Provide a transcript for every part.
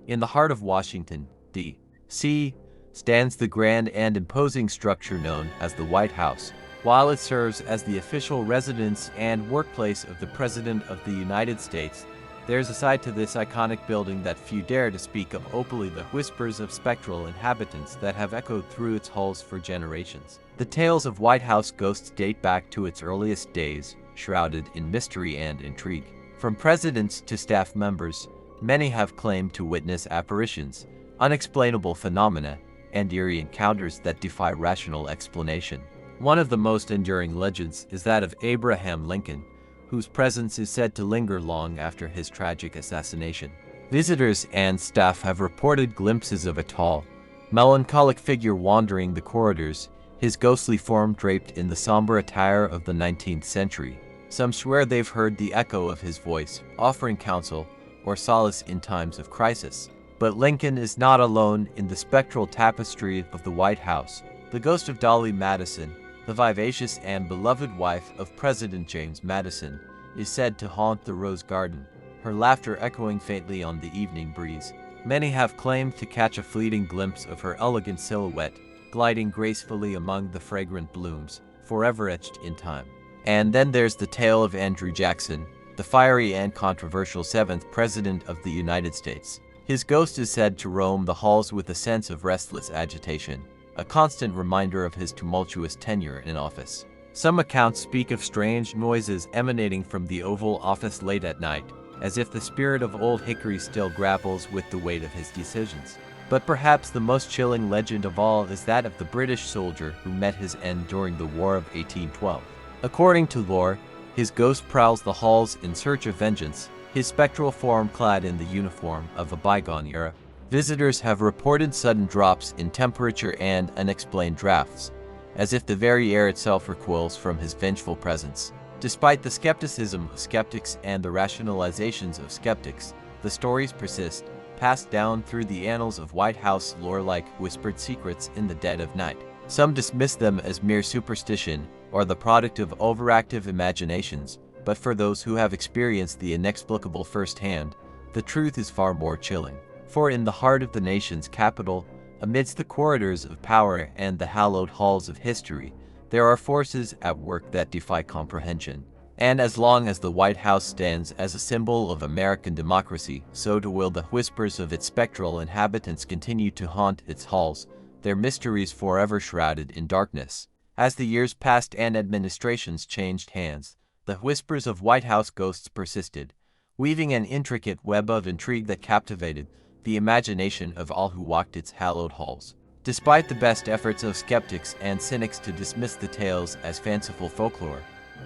In the heart of Washington, D.C., stands the grand and imposing structure known as the White House. While it serves as the official residence and workplace of the President of the United States, there's a side to this iconic building that few dare to speak of openly, the whispers of spectral inhabitants that have echoed through its halls for generations. The tales of White House ghosts date back to its earliest days, shrouded in mystery and intrigue. From presidents to staff members, many have claimed to witness apparitions, unexplainable phenomena, and eerie encounters that defy rational explanation. One of the most enduring legends is that of Abraham Lincoln, whose presence is said to linger long after his tragic assassination. Visitors and staff have reported glimpses of a tall, melancholic figure wandering the corridors, his ghostly form draped in the somber attire of the 19th century. Some swear they've heard the echo of his voice, offering counsel or solace in times of crisis. But Lincoln is not alone in the spectral tapestry of the White House. The ghost of Dolly Madison, the vivacious and beloved wife of President James Madison, is said to haunt the Rose Garden, her laughter echoing faintly on the evening breeze. Many have claimed to catch a fleeting glimpse of her elegant silhouette, gliding gracefully among the fragrant blooms, forever etched in time. And then there's the tale of Andrew Jackson, the fiery and controversial 7th President of the United States. His ghost is said to roam the halls with a sense of restless agitation, a constant reminder of his tumultuous tenure in office. Some accounts speak of strange noises emanating from the Oval Office late at night, as if the spirit of Old Hickory still grapples with the weight of his decisions. But perhaps the most chilling legend of all is that of the British soldier who met his end during the War of 1812. According to lore, his ghost prowls the halls in search of vengeance, his spectral form clad in the uniform of a bygone era. Visitors have reported sudden drops in temperature and unexplained drafts, as if the very air itself recoils from his vengeful presence. Despite the skepticism of skeptics and the rationalizations of skeptics, the stories persist, passed down through the annals of White House lore like whispered secrets in the dead of night. Some dismiss them as mere superstition or the product of overactive imaginations, but for those who have experienced the inexplicable firsthand, the truth is far more chilling. For in the heart of the nation's capital, amidst the corridors of power and the hallowed halls of history, there are forces at work that defy comprehension. And as long as the White House stands as a symbol of American democracy, so too will the whispers of its spectral inhabitants continue to haunt its halls, their mysteries forever shrouded in darkness. As the years passed and administrations changed hands, the whispers of White House ghosts persisted, weaving an intricate web of intrigue that captivated the imagination of all who walked its hallowed halls. Despite the best efforts of skeptics and cynics to dismiss the tales as fanciful folklore,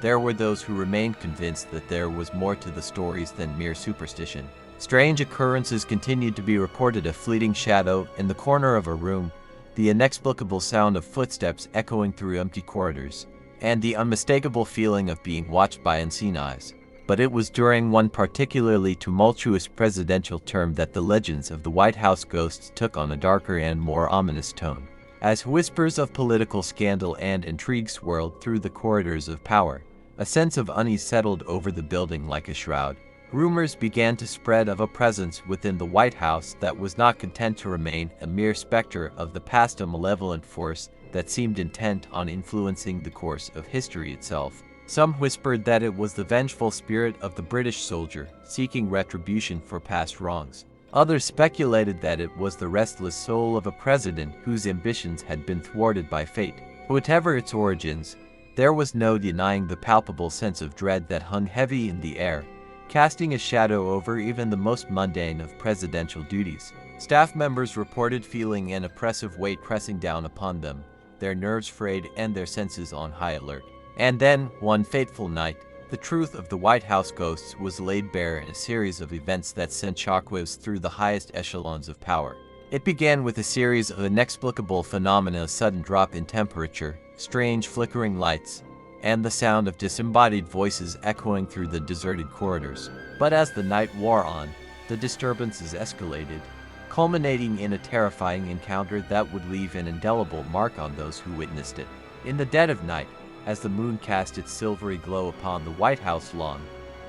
there were those who remained convinced that there was more to the stories than mere superstition. Strange occurrences continued to be reported: a fleeting shadow in the corner of a room, the inexplicable sound of footsteps echoing through empty corridors, and the unmistakable feeling of being watched by unseen eyes. But it was during one particularly tumultuous presidential term that the legends of the White House ghosts took on a darker and more ominous tone. As whispers of political scandal and intrigue swirled through the corridors of power, a sense of unease settled over the building like a shroud. Rumors began to spread of a presence within the White House that was not content to remain a mere specter of the past, a malevolent force that seemed intent on influencing the course of history itself. Some whispered that it was the vengeful spirit of the British soldier, seeking retribution for past wrongs. Others speculated that it was the restless soul of a president whose ambitions had been thwarted by fate. Whatever its origins, there was no denying the palpable sense of dread that hung heavy in the air, casting a shadow over even the most mundane of presidential duties. Staff members reported feeling an oppressive weight pressing down upon them, their nerves frayed and their senses on high alert. And then, one fateful night, the truth of the White House ghosts was laid bare in a series of events that sent shockwaves through the highest echelons of power. It began with a series of inexplicable phenomena: a sudden drop in temperature, strange flickering lights, and the sound of disembodied voices echoing through the deserted corridors. But as the night wore on, the disturbances escalated, culminating in a terrifying encounter that would leave an indelible mark on those who witnessed it. In the dead of night, as the moon cast its silvery glow upon the White House lawn,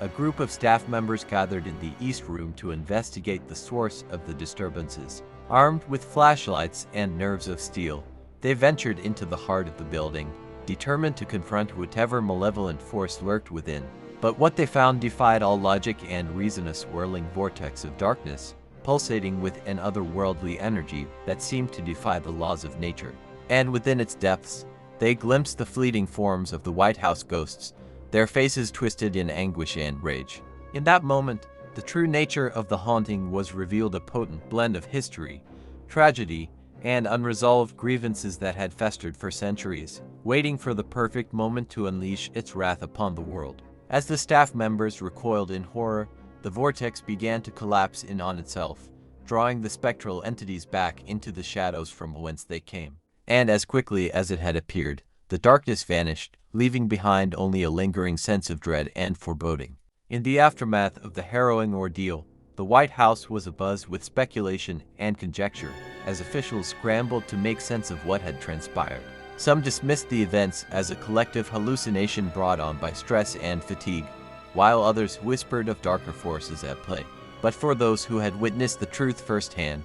a group of staff members gathered in the East Room to investigate the source of the disturbances. Armed with flashlights and nerves of steel, they ventured into the heart of the building, determined to confront whatever malevolent force lurked within. But what they found defied all logic and reason, a swirling vortex of darkness, pulsating with an otherworldly energy that seemed to defy the laws of nature. And within its depths, they glimpsed the fleeting forms of the White House ghosts, their faces twisted in anguish and rage. In that moment, the true nature of the haunting was revealed, a potent blend of history, tragedy, and unresolved grievances that had festered for centuries, waiting for the perfect moment to unleash its wrath upon the world. As the staff members recoiled in horror, the vortex began to collapse in on itself, drawing the spectral entities back into the shadows from whence they came. And as quickly as it had appeared, the darkness vanished, leaving behind only a lingering sense of dread and foreboding. In the aftermath of the harrowing ordeal, the White House was abuzz with speculation and conjecture as officials scrambled to make sense of what had transpired. Some dismissed the events as a collective hallucination brought on by stress and fatigue, while others whispered of darker forces at play. But for those who had witnessed the truth firsthand,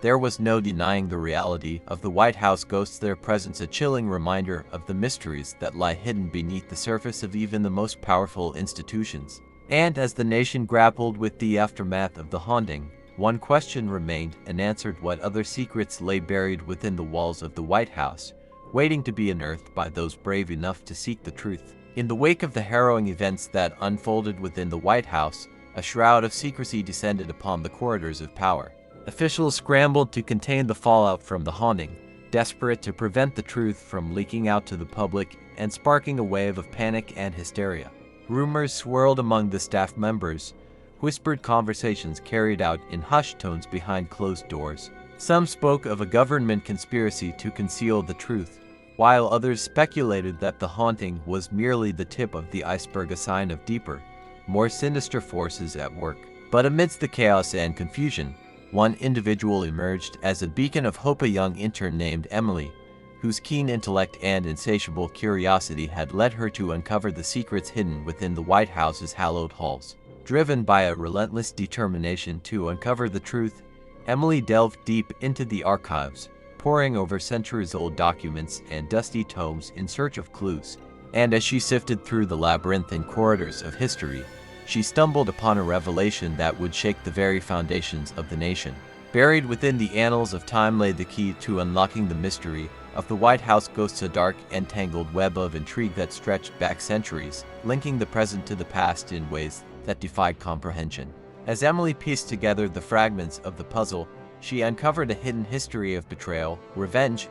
there was no denying the reality of the White House ghosts, their presence a chilling reminder of the mysteries that lie hidden beneath the surface of even the most powerful institutions. And as the nation grappled with the aftermath of the haunting, one question remained unanswered: what other secrets lay buried within the walls of the White House, waiting to be unearthed by those brave enough to seek the truth? In the wake of the harrowing events that unfolded within the White House, a shroud of secrecy descended upon the corridors of power. Officials scrambled to contain the fallout from the haunting, desperate to prevent the truth from leaking out to the public and sparking a wave of panic and hysteria. Rumors swirled among the staff members, whispered conversations carried out in hushed tones behind closed doors. Some spoke of a government conspiracy to conceal the truth, while others speculated that the haunting was merely the tip of the iceberg, a sign of deeper, more sinister forces at work. But amidst the chaos and confusion, one individual emerged as a beacon of hope, a young intern named Emily, whose keen intellect and insatiable curiosity had led her to uncover the secrets hidden within the White House's hallowed halls. Driven by a relentless determination to uncover the truth, Emily delved deep into the archives, poring over centuries-old documents and dusty tomes in search of clues. And as she sifted through the labyrinthine corridors of history, she stumbled upon a revelation that would shake the very foundations of the nation. Buried within the annals of time lay the key to unlocking the mystery of the White House ghosts, a dark and tangled web of intrigue that stretched back centuries, linking the present to the past in ways that defied comprehension. As Emily pieced together the fragments of the puzzle, she uncovered a hidden history of betrayal, revenge,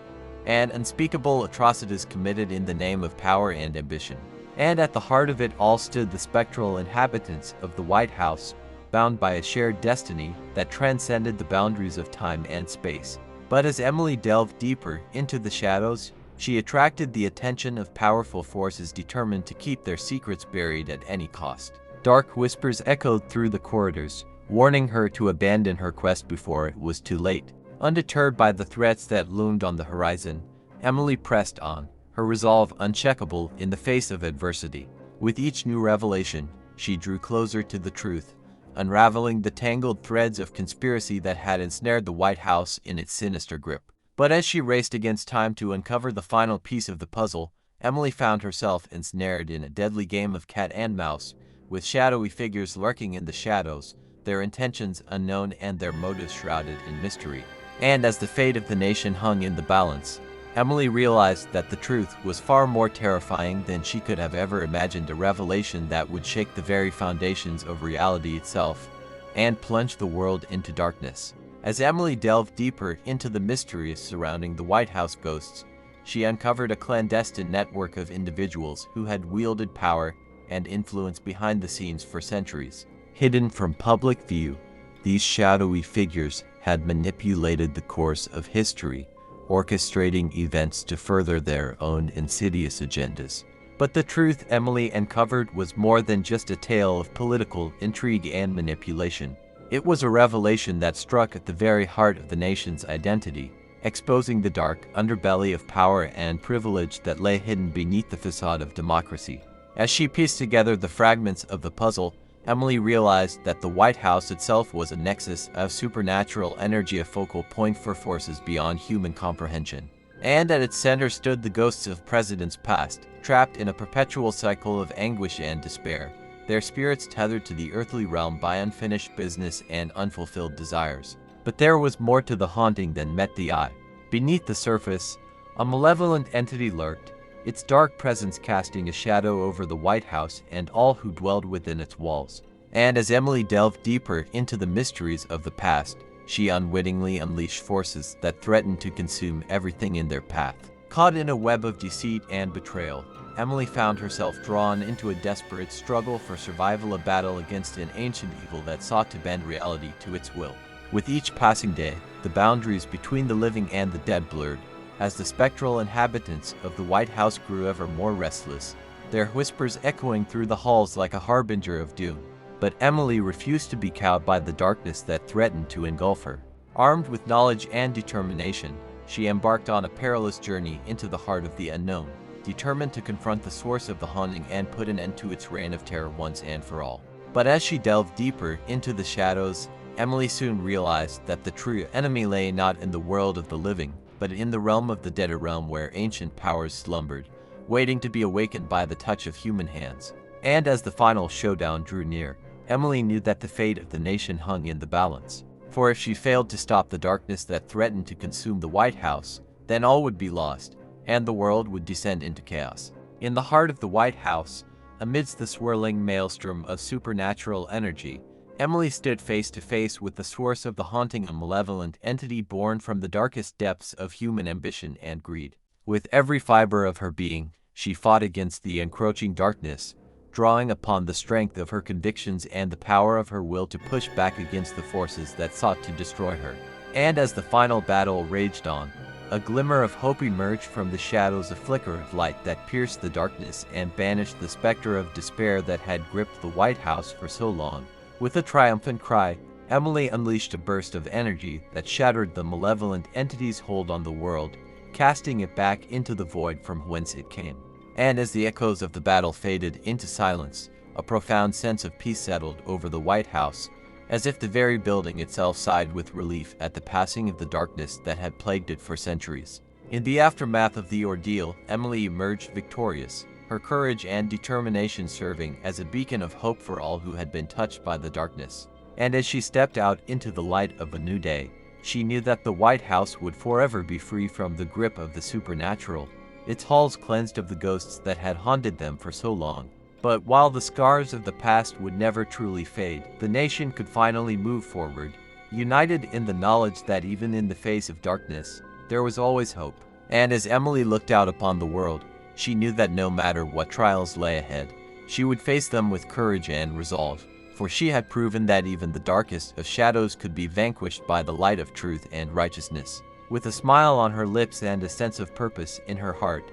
and unspeakable atrocities committed in the name of power and ambition. And at the heart of it all stood the spectral inhabitants of the White House, bound by a shared destiny that transcended the boundaries of time and space. But as Emily delved deeper into the shadows, she attracted the attention of powerful forces determined to keep their secrets buried at any cost. Dark whispers echoed through the corridors, warning her to abandon her quest before it was too late. Undeterred by the threats that loomed on the horizon, Emily pressed on, her resolve uncheckable in the face of adversity. With each new revelation, she drew closer to the truth, unraveling the tangled threads of conspiracy that had ensnared the White House in its sinister grip. But as she raced against time to uncover the final piece of the puzzle, Emily found herself ensnared in a deadly game of cat and mouse, with shadowy figures lurking in the shadows, their intentions unknown and their motives shrouded in mystery. And as the fate of the nation hung in the balance, Emily realized that the truth was far more terrifying than she could have ever imagined, a revelation that would shake the very foundations of reality itself and plunge the world into darkness. As Emily delved deeper into the mysteries surrounding the White House ghosts, she uncovered a clandestine network of individuals who had wielded power and influence behind the scenes for centuries. Hidden from public view, these shadowy figures had manipulated the course of history, orchestrating events to further their own insidious agendas. But the truth Emily uncovered was more than just a tale of political intrigue and manipulation. It was a revelation that struck at the very heart of the nation's identity, exposing the dark underbelly of power and privilege that lay hidden beneath the facade of democracy. As she pieced together the fragments of the puzzle, Emily realized that the White House itself was a nexus of supernatural energy, a focal point for forces beyond human comprehension. And at its center stood the ghosts of presidents past, trapped in a perpetual cycle of anguish and despair, their spirits tethered to the earthly realm by unfinished business and unfulfilled desires. But there was more to the haunting than met the eye. Beneath the surface, a malevolent entity lurked, its dark presence casting a shadow over the White House and all who dwelled within its walls. And as Emily delved deeper into the mysteries of the past, she unwittingly unleashed forces that threatened to consume everything in their path. Caught in a web of deceit and betrayal, Emily found herself drawn into a desperate struggle for survival, a battle against an ancient evil that sought to bend reality to its will. With each passing day, the boundaries between the living and the dead blurred, as the spectral inhabitants of the White House grew ever more restless, their whispers echoing through the halls like a harbinger of doom. But Emily refused to be cowed by the darkness that threatened to engulf her. Armed with knowledge and determination, she embarked on a perilous journey into the heart of the unknown, determined to confront the source of the haunting and put an end to its reign of terror once and for all. But as she delved deeper into the shadows, Emily soon realized that the true enemy lay not in the world of the living, but in the realm of the dead, a realm where ancient powers slumbered, waiting to be awakened by the touch of human hands. And as the final showdown drew near, Emily knew that the fate of the nation hung in the balance. For if she failed to stop the darkness that threatened to consume the White House, then all would be lost, and the world would descend into chaos. In the heart of the White House, amidst the swirling maelstrom of supernatural energy, Emily stood face to face with the source of the haunting, a malevolent entity born from the darkest depths of human ambition and greed. With every fiber of her being, she fought against the encroaching darkness, drawing upon the strength of her convictions and the power of her will to push back against the forces that sought to destroy her. And as the final battle raged on, a glimmer of hope emerged from the shadows, a flicker of light that pierced the darkness and banished the specter of despair that had gripped the White House for so long. With a triumphant cry, Emily unleashed a burst of energy that shattered the malevolent entity's hold on the world, casting it back into the void from whence it came. And as the echoes of the battle faded into silence, a profound sense of peace settled over the White House, as if the very building itself sighed with relief at the passing of the darkness that had plagued it for centuries. In the aftermath of the ordeal, Emily emerged victorious, her courage and determination serving as a beacon of hope for all who had been touched by the darkness. And as she stepped out into the light of a new day, she knew that the White House would forever be free from the grip of the supernatural, its halls cleansed of the ghosts that had haunted them for so long. But while the scars of the past would never truly fade, the nation could finally move forward, united in the knowledge that even in the face of darkness, there was always hope. And as Emily looked out upon the world, she knew that no matter what trials lay ahead, she would face them with courage and resolve, for she had proven that even the darkest of shadows could be vanquished by the light of truth and righteousness. With a smile on her lips and a sense of purpose in her heart,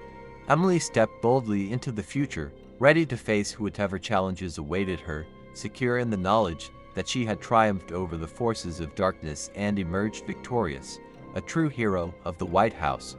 Emily stepped boldly into the future, ready to face whatever challenges awaited her, secure in the knowledge that she had triumphed over the forces of darkness and emerged victorious, a true hero of the White House,